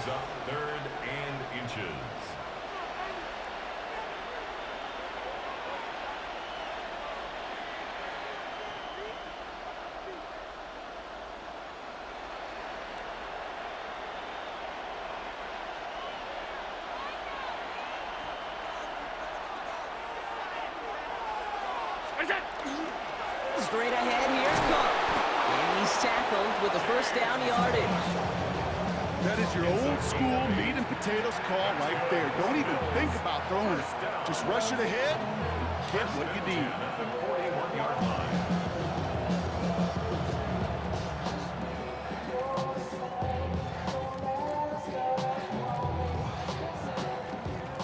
up 3rd and inches. Straight ahead, here's Cook. And he's tackled with the first down yardage. That is your old school meat and potatoes call right there. Don't even think about throwing it. Just rush it ahead and get what you need. At the 41-yard line.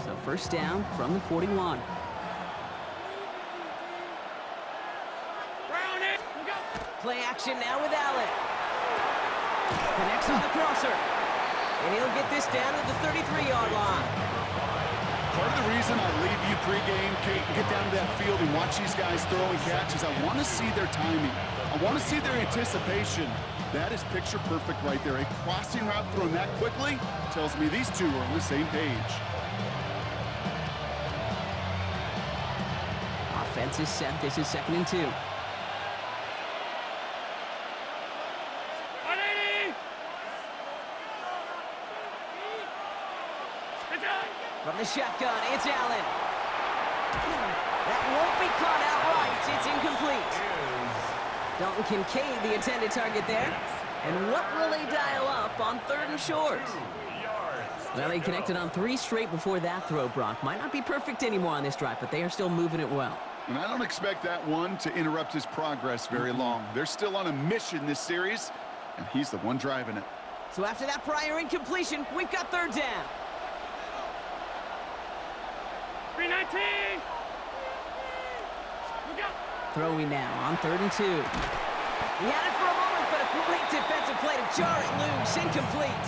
So first down from the 41. Play action now with Allen. Connects on the crosser. And he'll get this down to the 33-yard line. Part of the reason I leave you pregame, Kate, get down to that field and watch these guys throwing catches, I want to see their timing. I want to see their anticipation. That is picture perfect right there. A crossing route thrown that quickly tells me these two are on the same page. Offense is set. This is 2nd and 2. From the shotgun, it's Allen. That won't be caught outright. It's incomplete. Dalton Kincaid, the intended target there. And what will they dial up on 3rd and short? Well, they connected on 3 straight before that throw, Brock. Might not be perfect anymore on this drive, but they are still moving it well. And I don't expect that one to interrupt his progress very long. They're still on a mission this series, and he's the one driving it. So after that prior incompletion, we've got 3rd down. 319. Throwing now on 3rd and 2. He had it for a moment, but a great defensive play to jar it loose. Incomplete.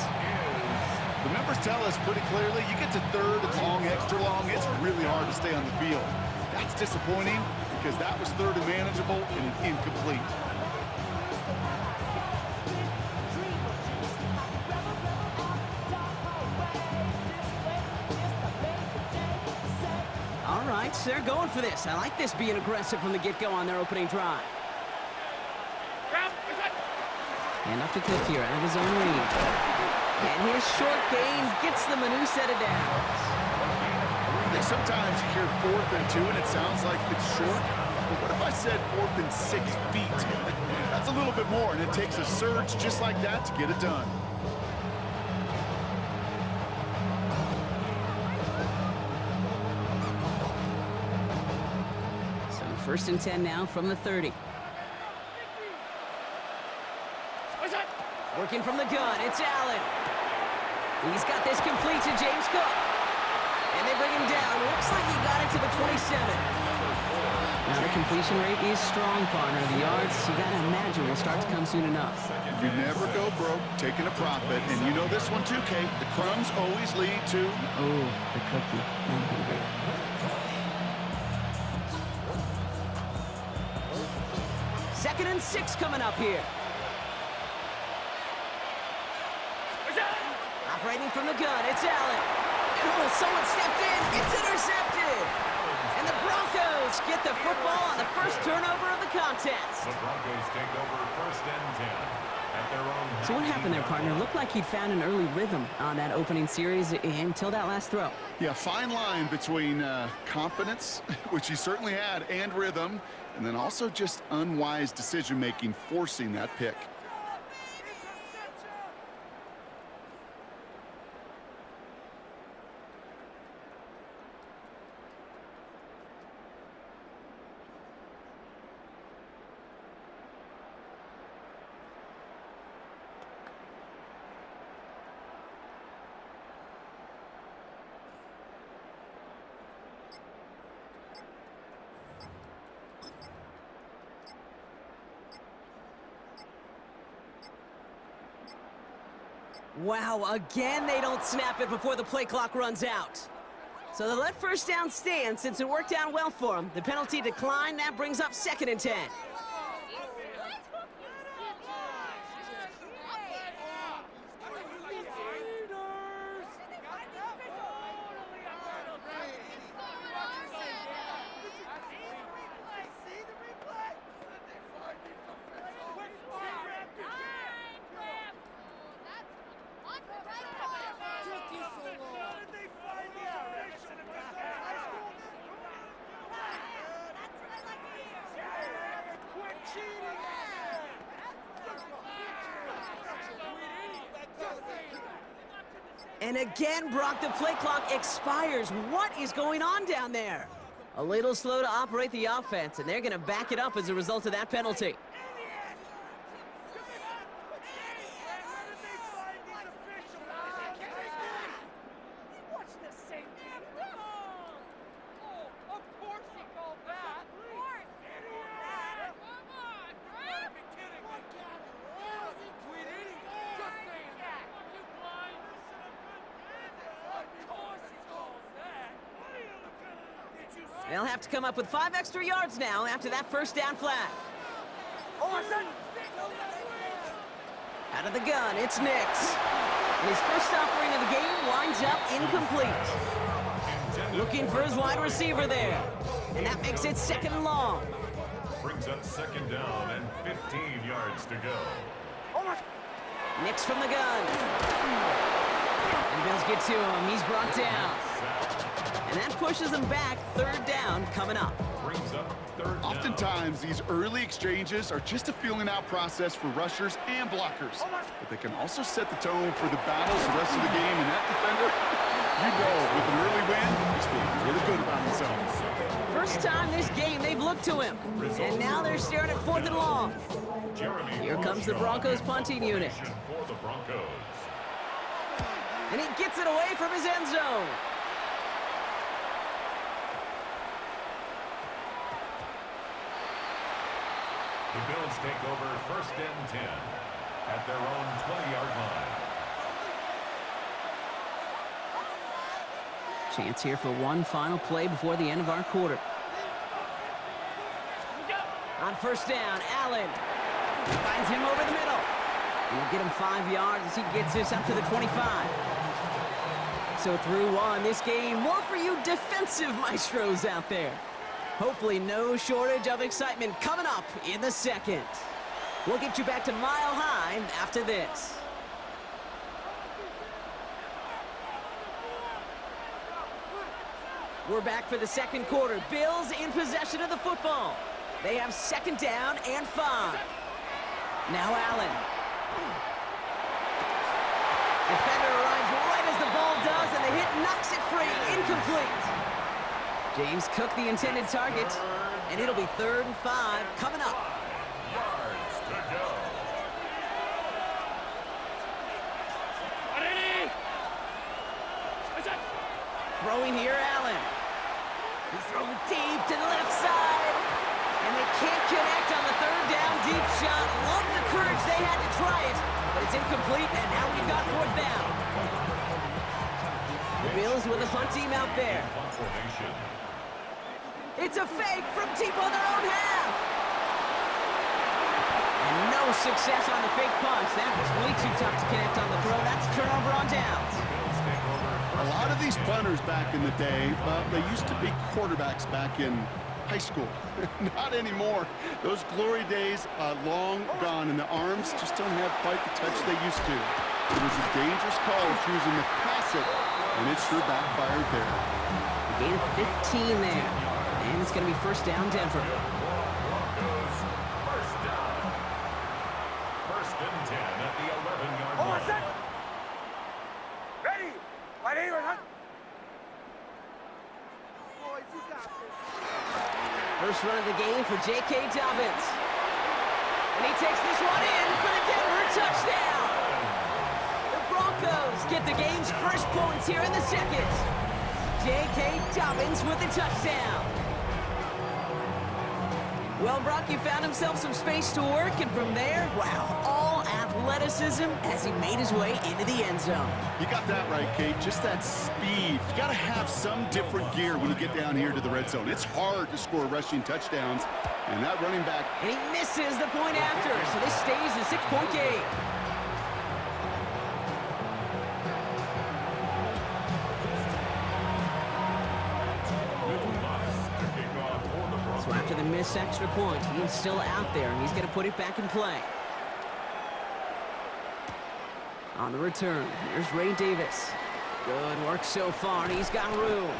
The numbers tell us pretty clearly, you get to 3rd and long, extra long, it's really hard to stay on the field. That's disappointing because that was 3rd and manageable and an incomplete. All right, so they're going for this. I like this being aggressive from the get-go on their opening drive. And off to Cook here out of his own lead. And his short gain gets them a new set of downs. Sometimes you hear 4th and 2 and it sounds like it's short. But what if I said 4th and 6 feet? That's a little bit more, and it takes a surge just like that to get it done. So 1st and 10 now from the 30. Working from the gun, it's Allen. He's got this complete to James Cook. And they bring him down. Looks like he got it to the 27. Now the completion rate is strong, partner. The yards, you got to imagine, will start to come soon enough. You never go broke taking a profit. And you know this one too, Kate. The crumbs always lead to... Oh, the cookie. I'm hungry. 2nd and 6 coming up here. Operating from the gun, it's Allen. Oh, someone stepped in. It's intercepted. And the Broncos get the football on the first turnover of the contest. The Broncos take over 1st and 10 at their own. So what happened there, partner? Looked like he'd found an early rhythm on that opening series until that last throw. Yeah, fine line between confidence, which he certainly had, and rhythm, and then also just unwise decision-making, forcing that pick. Wow, again they don't snap it before the play clock runs out. So they'll let 1st down stand since it worked out well for them. The penalty declined, that brings up 2nd and 10. And again, Brock, the play clock expires. What is going on down there? A little slow to operate the offense, and they're going to back it up as a result of that penalty. They'll have to come up with 5 extra yards now after that first down flag. Out of the gun, it's Nix. And his first offering of the game winds up incomplete. Looking for his wide receiver there. And that makes it 2nd and long. Brings up 2nd down and 15 yards to go. Nix from the gun. And Bills get to him. He's brought down. And that pushes them back. 3rd down coming up. Brings up 3rd down. Oftentimes, these early exchanges are just a feeling out process for rushers and blockers. But they can also set the tone for the battles the rest of the game. And that defender, you know, with an early win, he's feeling really good about himself. First time this game, they've looked to him. And now they're staring at 4th and long. Here comes the Broncos punting unit. For the Broncos. And he gets it away from his end zone. The Bills take over 1st and 10 at their own 20-yard line. Chance here for one final play before the end of our quarter. On 1st down, Allen. He finds him over the middle. And he'll get him 5 yards as he gets this up to the 25. So through one, this game more for you defensive maestros out there. Hopefully no shortage of excitement coming up in the 2nd. We'll get you back to Mile High after this. We're back for the 2nd quarter. Bills in possession of the football. They have 2nd down and 5. Now Allen. Defender arrives right as the ball does, and the hit knocks it free. Incomplete. James Cook, the intended target, and it'll be 3rd and 5 coming up. Yards to go. Throwing here, Allen. He's throwing deep to the left side. And they can't connect on the 3rd down deep shot. Love the courage they had to try it, but it's incomplete, and now we've got 4th down. The Bills with a punt team out there. It's a fake from deep on their own half. And no success on the fake punch. That was way too tough to connect on the throw. That's a turnover on downs. A lot of these punters back in the day, they used to be quarterbacks back in high school. Not anymore. Those glory days long gone, and the arms just don't have quite the touch they used to. It was a dangerous call choosing to pass it, and it sure backfired there. A gain of 15 there. And it's going to be 1st down, Denver. Broncos, 1st down. 1st and 10 at the 11-yard line. Ready? First run of the game for J.K. Dobbins. And he takes this one in for the Denver touchdown. The Broncos get the game's first points here in the 2nd. J.K. Dobbins with the touchdown. Well, Brock, he found himself some space to work, and from there, wow, all athleticism as he made his way into the end zone. You got that right, Kate. Just that speed. You got to have some different gear when you get down here to the red zone. It's hard to score rushing touchdowns, and that running back... And he misses the point after, so this stays a 6-point game. So after the missed extra point, he's still out there, and he's going to put it back in play. On the return, here's Ray Davis. Good work so far, and he's got room.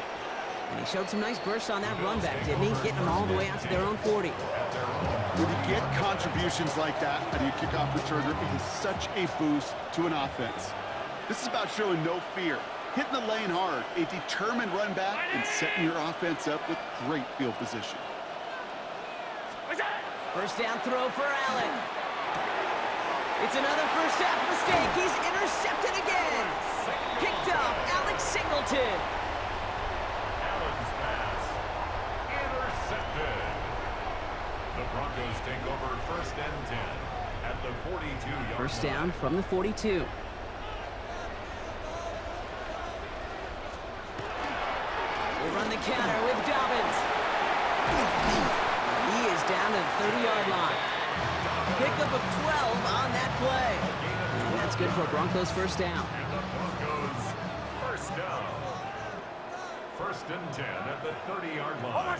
And he showed some nice bursts on that run back, didn't he? Getting them all the way out to their own 40. When you get contributions like that out of your kickoff returner, it is such a boost to an offense. This is about showing no fear, hitting the lane hard, a determined run back, and setting your offense up with great field position. First down throw for Allen. It's another first half mistake. He's intercepted again. Picked off Alex Singleton. Allen's pass intercepted. The Broncos take over first and 10 at the 42-yard First down from the 42. They run the counter with Dobbins. He is down to the 30-yard line. Pickup of 12 on that play. And that's good for Broncos first down. And the Broncos first down. First and 10 at the 30-yard line.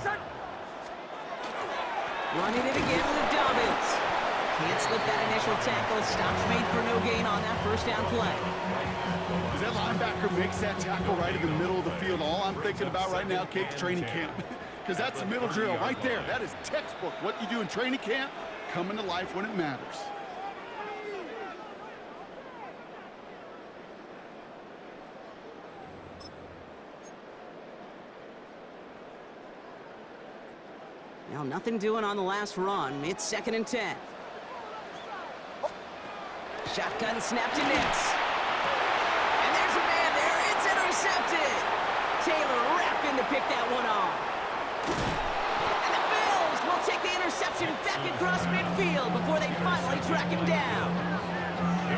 Running it again with Dobbins. Can't slip that initial tackle. Stops made for no gain on that first down play. As that linebacker makes that tackle right in the middle of the field, all I'm thinking about right now, Kate's training camp. Because that's the middle drill right there. That is textbook. What you do in training camp, coming to life when it matters. Now, nothing doing on the last run. It's second and 10. Shotgun snap to Nix. And there's a man there. It's intercepted. Taylor rapping to pick that one off. And the Bills will take the interception back across midfield before they finally track him down.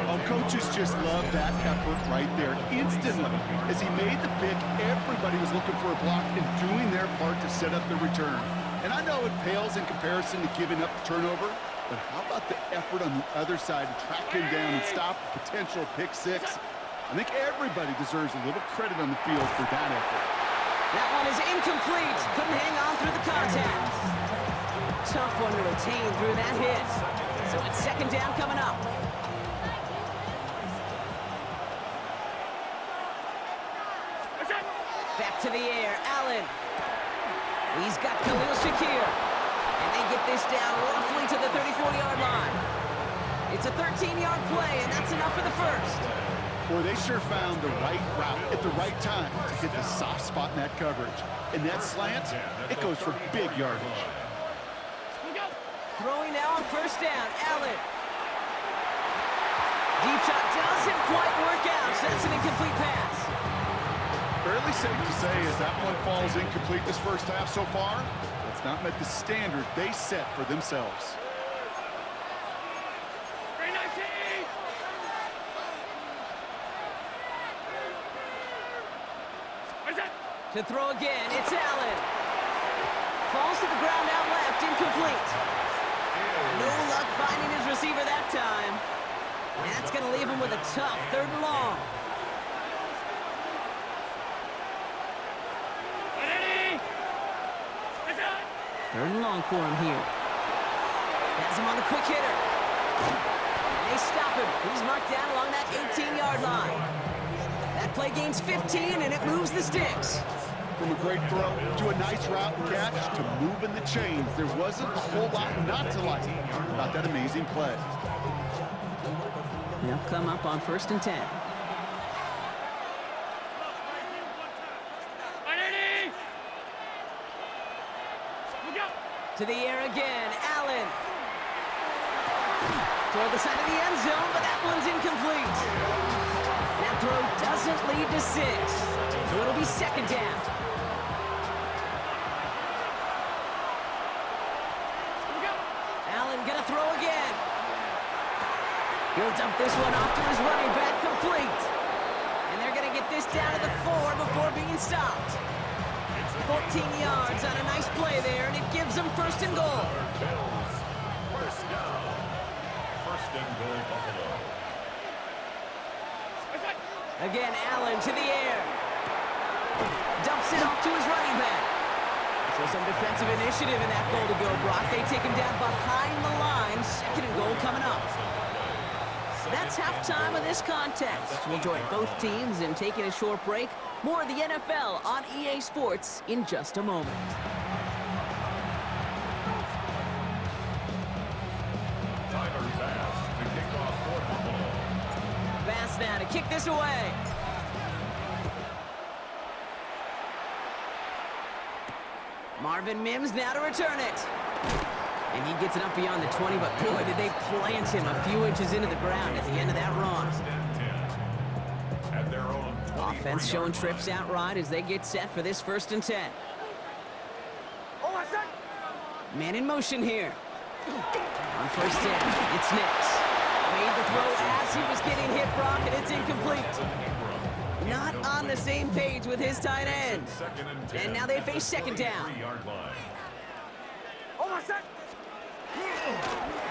Oh, coaches just love that effort right there. Instantly, as he made the pick, everybody was looking for a block and doing their part to set up the return. And I know it pales in comparison to giving up the turnover, but how about the effort on the other side to track him down and stop a potential pick six? I think everybody deserves a little credit on the field for that effort. That one is incomplete. Couldn't hang on through the contact. Tough one to retain through that hit. So it's second down coming up. Back to the air, Allen. He's got Khalil Shakir. And they get this down roughly to the 34-yard line. It's a 13-yard play, and that's enough for the first. Boy, they sure found the right route at the right time to hit the soft spot in that coverage. And that slant, it goes for big yardage. Throwing now on first down, Allen. Deep shot doesn't quite work out, so that's an incomplete pass. Fairly safe to say as that one falls incomplete this first half so far, it's not met the standard they set for themselves. To throw again, it's Allen. Falls to the ground out left, incomplete. No luck finding his receiver that time. And that's going to leave him with a tough third and long. Third and long for him here. Has him on the quick hitter. And they stop him. He's marked down along that 18-yard line. That play gains 15, and it moves the sticks. From a great throw to a nice route and catch to moving the chains, there wasn't a whole lot not to like about that amazing play. They'll come up on first and 10. To the air again, Allen. Toward the side of the end zone, but that one's incomplete. That throw doesn't lead to 6, so it'll be second down. Allen gonna throw again. He'll dump this one off to his running back, complete. And they're gonna get this down to the 4 before being stopped. 14 yards on a nice play there, and it gives them first and goal. Bills first down. First and goal, Buffalo. Again, Allen to the air. Dumps it off to his running back. So some defensive initiative in that goal to go, Brock. They take him down behind the line. Second and goal coming up. That's halftime of this contest. We'll join both teams in taking a short break. More of the NFL on EA Sports in just a moment. Tyler Bass to kick off for Buffalo. Bass now to kick this away. Marvin Mims now to return it. And he gets it up beyond the 20, but boy, did they plant him a few inches into the ground at the end of that run. At their own Offense showing trips out right as they get set for this 1st and 10. Man in motion here. On 1st down, it's Nix. Made the throw as he was getting hit, Brock, and it's incomplete. Not on the same page with his tight end. And now they face 2nd down.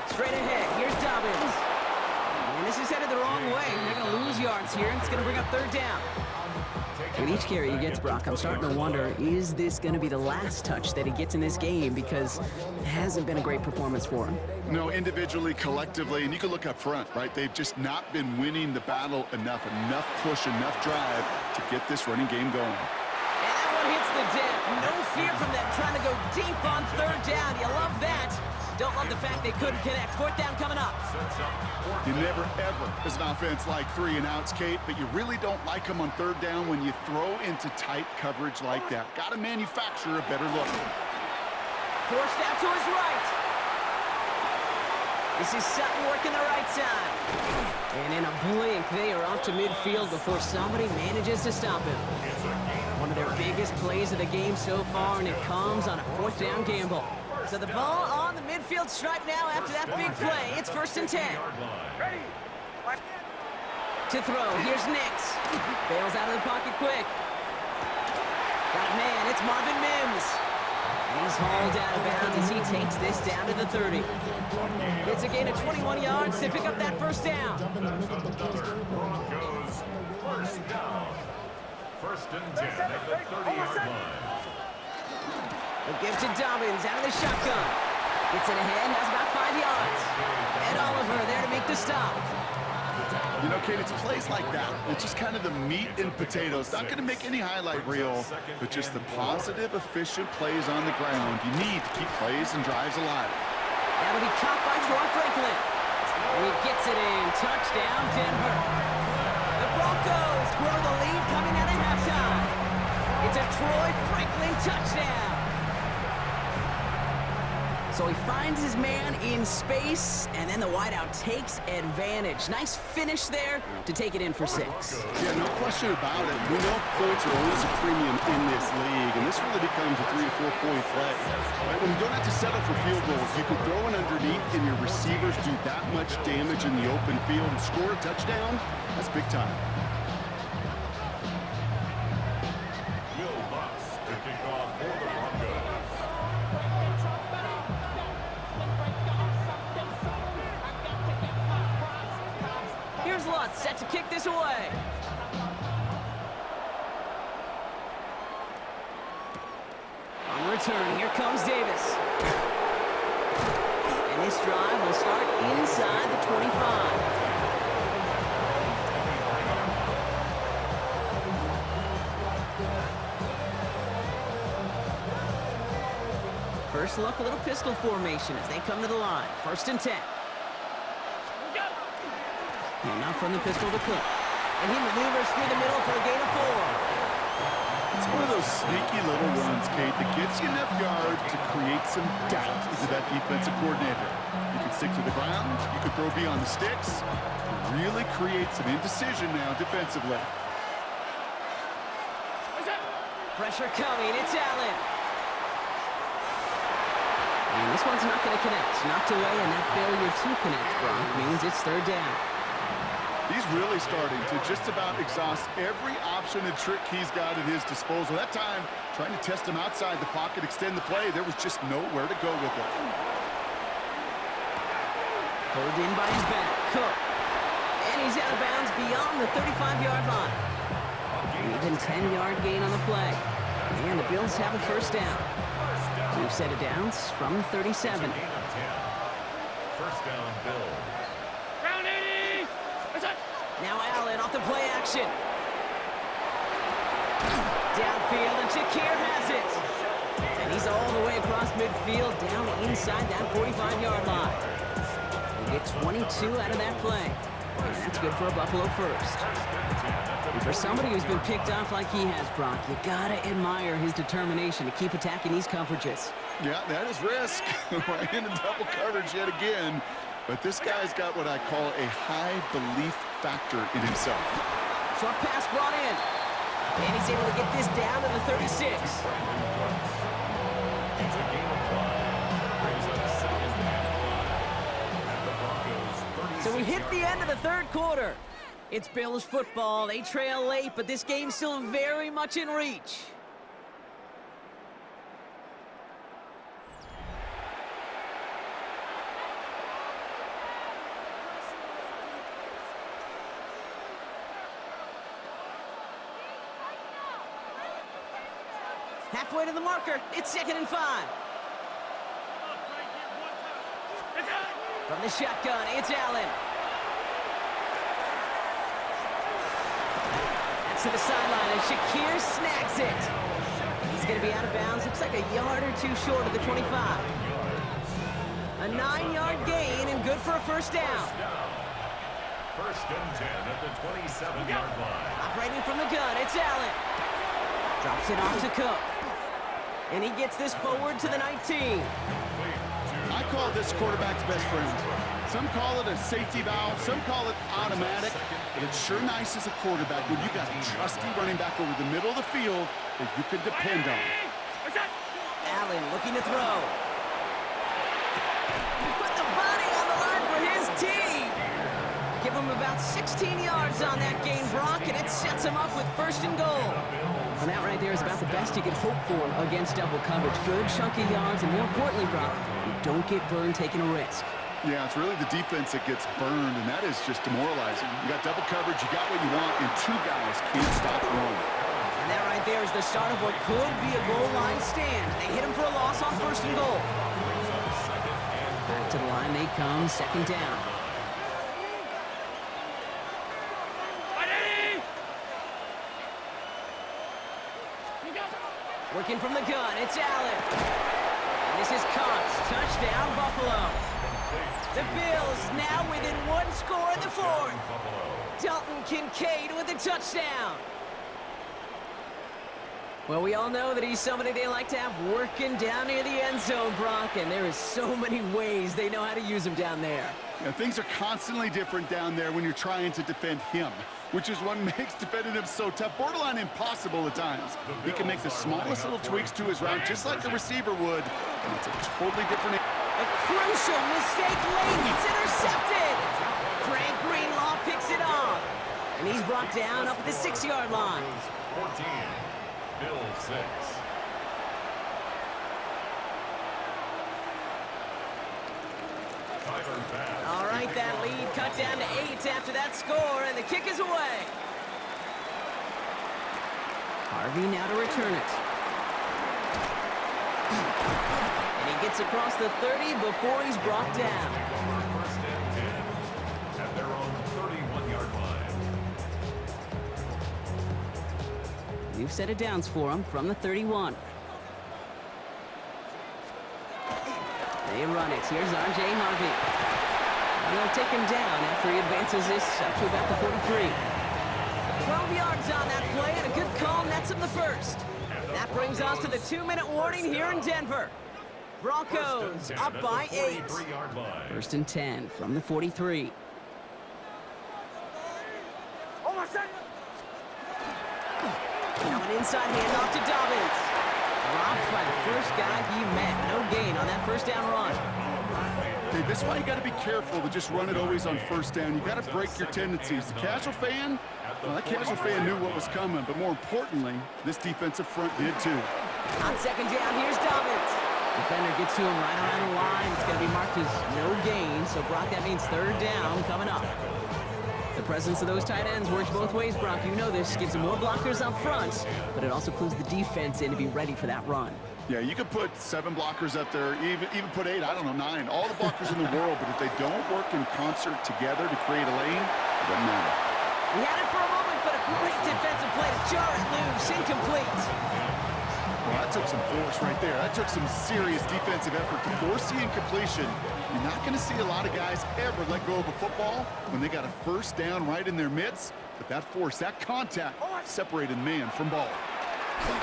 Straight ahead, here's Dobbins. And this is headed the wrong way. They're going to lose yards here, and it's going to bring up 3rd down. With each carry he gets, Brock, I'm starting to wonder, is this going to be the last touch that he gets in this game? Because it hasn't been a great performance for him. No, individually, collectively, and you can look up front, right? They've just not been winning the battle enough push, enough drive to get this running game going. And that one hits the deck. No fear from them trying to go deep on 3rd down. You love that. Don't love the fact they couldn't connect. 4th down coming up. You never, ever, as an offense, like 3 and outs, Kate, but you really don't like them on 3rd down when you throw into tight coverage like that. Got to manufacture a better look. Forced out to his right. This is Sutton working the right side. And in a blink, they are off to midfield before somebody manages to stop him. One of their biggest plays of the game so far, and it comes on a 4th down gamble. So the ball on the midfield stripe now after that big play. It's 1st and 10. Ready. To throw, here's Nix. Bails out of the pocket quick. Got a man, it's Marvin Mims. And he's hauled out of bounds as he takes this down to the 30. It's a gain of 21 yards to pick up that 1st down. Broncos 1st down. 1st and 10 at the 30-yard line. The gift to Dobbins out of the shotgun. Gets it ahead, has about 5 yards. Ed Oliver there to make the stop. You know, Kate, it's plays like that. It's just kind of the meat and potatoes. Not going to make any highlight reel, but just the positive, efficient plays on the ground. You need to keep plays and drives alive. That'll be caught by Troy Franklin. And he gets it in. Touchdown, Denver. The Broncos grow the lead coming out of halftime. It's a Troy Franklin touchdown. So he finds his man in space, and then the wideout takes advantage. Nice finish there to take it in for 6. Yeah, no question about it. We know points are always a premium in this league, and this really becomes a 3 to 4 point play. Right? When you don't have to settle for field goals, you can throw it underneath, and your receivers do that much damage in the open field and score a touchdown. That's big time. Will Butts to kick off for the Broncos. Here's Lutz set to kick this away. On return, here comes Davis. And this drive will start inside the 25. First look, a little pistol formation as they come to the line. 1st and 10. And now from the pistol to Cook. And he maneuvers through the middle for a gain of 4. It's one of those sneaky little runs, Kate, that gets you enough yards to create some doubt into that defensive coordinator. You can stick to the ground, you can throw beyond the sticks, and really create some indecision now defensively. Pressure coming, it's Allen. And this one's not going to connect. Knocked away, and that failure to connect, Brock, means it's 3rd down. He's really starting to just about exhaust every option and trick he's got at his disposal. That time, trying to test him outside the pocket, extend the play, there was just nowhere to go with it. Pulled in by his back, Cook. And he's out of bounds beyond the 35-yard line. An even 10-yard gain on the play. And the Bills have a 1st down. We've set it down from 37. 1st down, Bills. Round 80. Now Allen off the play action. Downfield, and Shakir has it. And he's all the way across midfield, down inside that 45-yard line. They get 22 out of that play. And that's It's good for a Buffalo first. And for somebody who's been picked off like he has, Brock, you gotta admire his determination to keep attacking these coverages. Yeah, that is risk. Right into double coverage yet again. But this guy's got what I call a high belief factor in himself. Short pass brought in. And he's able to get this down to the 36. So we hit the end of the third quarter. It's Bills football. They trail late, but this game's still very much in reach. Halfway to the marker. It's 2nd and 5. From the shotgun, it's Allen. That's to the sideline, and Shakir snags it. He's going to be out of bounds. Looks like a yard or two short of the 25. A 9-yard gain and good for a first down. First and 10 at the 27-yard line. Operating from the gun, it's Allen. Drops it off to Cook. And he gets this forward to the 19. I call this quarterback's best friend. Some call it a safety valve, some call it automatic, but it's sure nice as a quarterback when you got a trusty running back over the middle of the field that you can depend on. Allen looking to throw. Put the body on the line for his team. Give him about 16 yards on that gain, Brock, and it sets him up with 1st and goal. And that right there is about the best you could hope for against double coverage. Good chunky yards, and more importantly, Brock, you don't get burned taking a risk. Yeah, it's really the defense that gets burned, and that is just demoralizing. You got double coverage, you got what you want, and 2 guys can't stop one. And that right there is the start of what could be a goal line stand. They hit him for a loss on 1st and goal. Back to the line they come, 2nd down. Working from the gun, it's Allen. And this is Cox. Touchdown, Buffalo. The Bills now within 1 score in the 4th. Dalton Kincaid with a touchdown. Well, we all know that he's somebody they like to have working down near the end zone, Brock, and there is so many ways they know how to use him down there. Yeah, things are constantly different down there when you're trying to defend him, which is what makes defending him so tough, borderline impossible at times. He can make the smallest little tweaks to his route, just like a receiver would, and it's a totally different... A crucial mistake late. It's intercepted. Frank Greenlaw picks it off, and he's brought down up at the 6-yard line. 14, Bills 6. All right, that lead cut down to 8 after that score, and the kick is away. Harvey now to return it. And he gets across the 30 before he's brought down. First and 10 at their own 31-yard line. You've set it downs for him from the 31. They run it. Here's R.J. Harvey. And they'll take him down after he advances this up to about the 43. 12 yards on that play, and a good call nets him the first. That brings us to the 2-minute warning here in Denver. Broncos up by 8. 1st and 10 from the 43. Now an inside handoff to Dobbins. Dropped by the first guy he met. No gain on that first down run. Okay, this is why you got to be careful to just run it always on 1st down. You got to break your tendencies. The casual fan, well, that casual fan knew what was coming, but more importantly, this defensive front did too. On 2nd down, here's Dobbins. Defender gets to him right around the line. It's going to be marked as no gain, so Brock, that means 3rd down coming up. The presence of those tight ends works both ways, Brock. You know this. Gives them more blockers up front, but it also clues the defense in to be ready for that run. Yeah, you could put 7 blockers up there, even put 8, I don't know, 9. All the blockers in the world, but if they don't work in concert together to create a lane, it doesn't matter. We had it for a moment, but a great defensive play to jar it loose. Incomplete. Well, that took some force right there. That took some serious defensive effort to force the incompletion. You're not going to see a lot of guys ever let go of a football when they got a first down right in their midst. But that force, that contact, separated man from ball. Now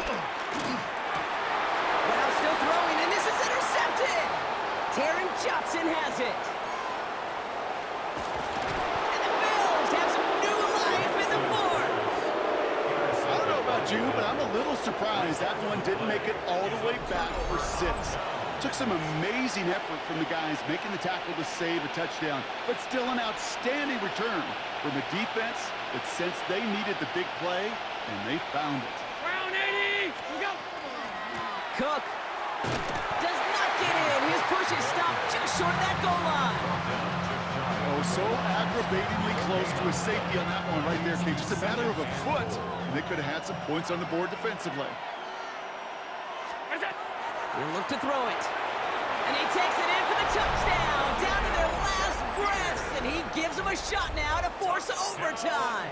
still throwing, and this is intercepted. Taron Johnson has it. And the Bills have some new life in the fourth. I don't know about you, but I'm a little surprised that one didn't make it all the way back for 6. Took some amazing effort from the guys making the tackle to save a touchdown, but still an outstanding return from a defense that sensed they needed the big play, and they found it. Round 80. Go. Cook does not get in. His push is stopped just short of that goal line. Oh, so aggravatingly close to a safety on that one right there, Kate. Just a matter of a foot, and they could have had some points on the board defensively. He'll look to throw it. And he takes it in for the touchdown. Down to their last breaths. And he gives them a shot now to force overtime.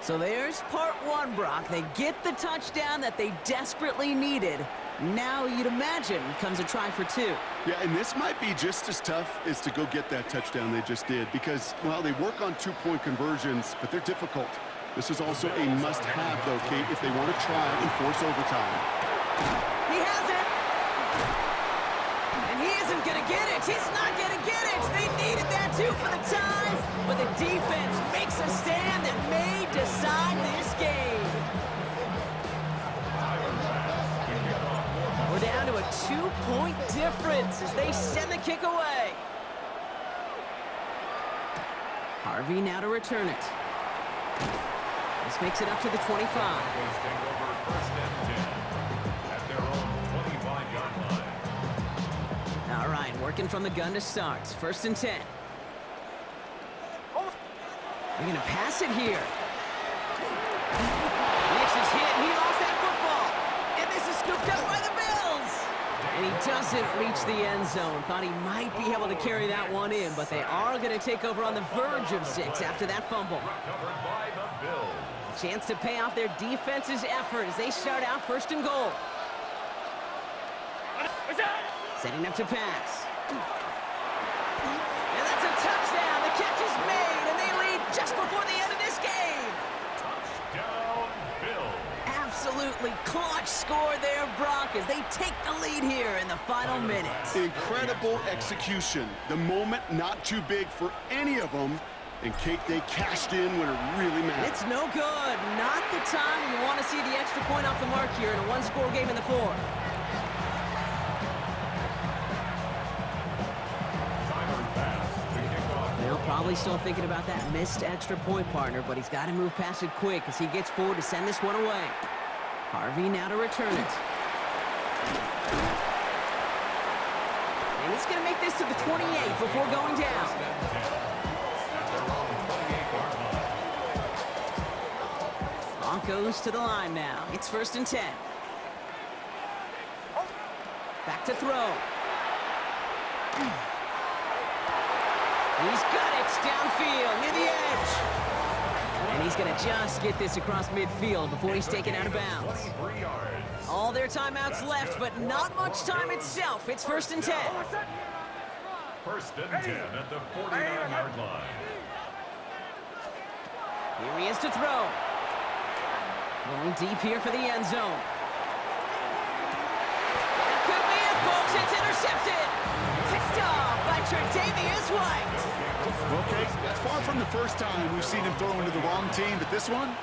So there's part 1, Brock. They get the touchdown that they desperately needed. Now you'd imagine comes a try for 2. Yeah, and this might be just as tough as to go get that touchdown they just did because, well, they work on 2-point conversions, but they're difficult. This is also a must-have, though, Kate, if they want to try and force overtime. He has it. And he isn't going to get it. He's not going to get it. They needed that, too, for the tie. But the defense makes a stand that may decide this game. We're down to a 2-point difference as they send the kick away. Harvey now to return it. This makes it up to the 25. All right, working from the gun to start. 1st and 10. They're going to pass it here. Nix is hit, and he lost that football. And this is scooped up by the Bills. And he doesn't reach the end zone. Thought he might be able to carry that one in, but they are going to take over on the verge of 6 after that fumble. Chance to pay off their defense's effort as they start out 1st and goal. Setting up to pass. And that's a touchdown. The catch is made, and they lead just before the end of this game. Touchdown, Bills. Absolutely clutch score there, Brock, as they take the lead here in the final minutes. Incredible execution. The moment not too big for any of them. And, Kate, they cashed in when it really mattered. It's no good. Not the time you want to see the extra point off the mark here in a 1-score game in the 4th. Well, probably still thinking about that missed extra point, partner, but he's got to move past it quick as he gets forward to send this one away. Harvey now to return it. And he's going to make this to the 28 before going down. Broncos to the line now. It's 1st and 10. Back to throw. He's got it downfield near the edge. And he's going to just get this across midfield before he's taken out of bounds. All their timeouts left, but not much time itself. It's 1st and 10. 1st and 10 at the 49-yard line. Here he is to throw. Going deep here for the end zone. That could be it, folks. It's intercepted. Picked off by Tre'Davious White. Okay, that's far from the first time we've seen him throw into the wrong team, but this one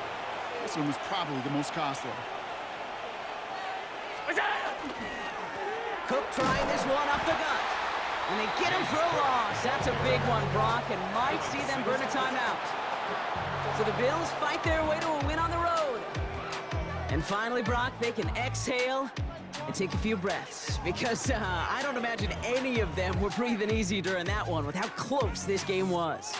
was probably the most costly. Cook trying this one up the gut. And they get him for a loss. That's a big one, Brock, and might see them burn a timeout. So the Bills fight their way to a win on the road. And finally, Brock, they can exhale and take a few breaths. Because I don't imagine any of them were breathing easy during that one with how close this game was.